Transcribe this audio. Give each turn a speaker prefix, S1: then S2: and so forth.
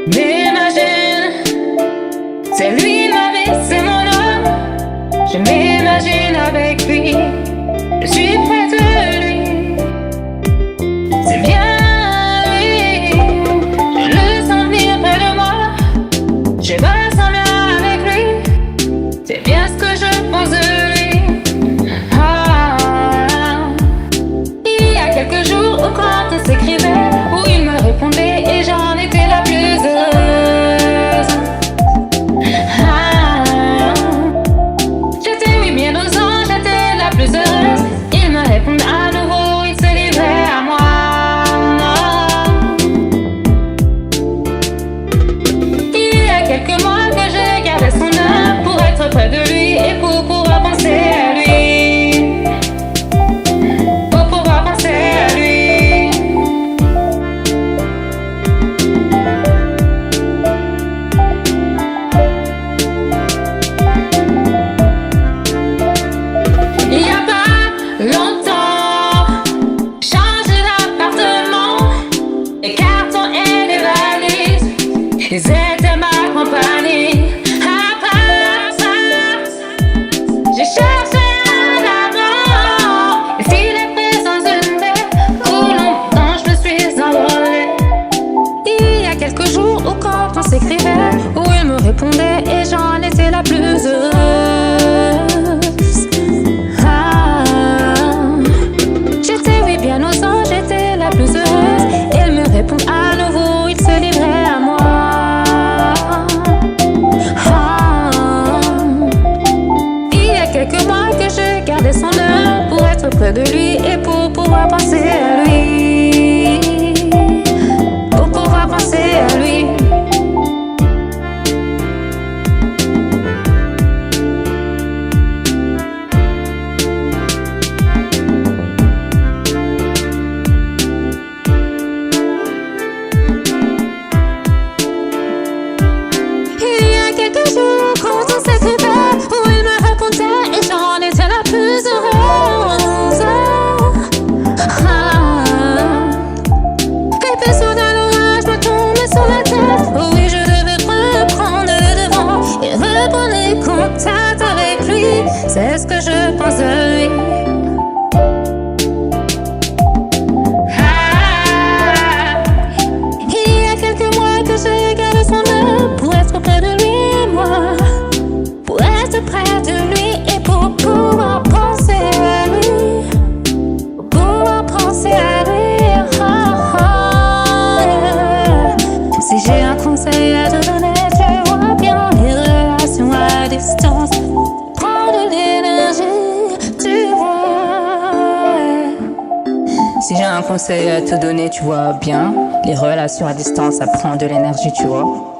S1: M'imagine, c'est lui ma vie, c'est mon homme. Je m'imagine avec lui, je suis près de lui. C'est bien lui, je le sens venir près de moi. Je me sens bien avec lui, c'est bien ce que je pense de lui. Il y a quelques jours où quand on s'écrivait, où il me répondait et j'en étais la plus heureuse. J'étais oui bien osant, j'étais la plus heureuse. Il me répondait à nouveau, il se livrait à moi. Il y a quelques mois que j'ai gardé son âme pour être près de lui et pour pouvoir penser à lui. Pour pouvoir penser à lui. Il y a pas longtemps, changé d'appartement, les cartons et les valises, ils étaient ma compagnie. À part ça, j'ai cherché un amant, et si la présence d'une belle, où longtemps je me suis envolée. Il y a quelques jours où quand on s'écrivait, où il me répondait et j'en étais la plus heureuse. J'étais oui bien osant, j'étais la plus heureuse. Il me répond à nouveau, il se livrait à moi. Il y a quelques mois que je gardais son heure pour être près de lui et pour pouvoir penser à lui. Pour pouvoir penser à lui. Il y a quelques jours quand on s'écrivait, où il me répondait et j'en étais la plus heureuse. Et puis soudain l'orage me tombait sur la tête. Oui, je devais reprendre le devant et reprendre contact avec lui. C'est ce que je pense de lui. Il y a quelques mois que j'ai gardé son âme pour être près de lui et moi. Pour être près de lui et pour pouvoir penser à lui. Pour pouvoir penser à lui. Si j'ai un conseil à te donner, tu vois bien les relations à distance. Prends de l'énergie, tu vois. Si j'ai un conseil à te donner, tu vois bien, les relations à distance, ça prend de l'énergie, tu vois.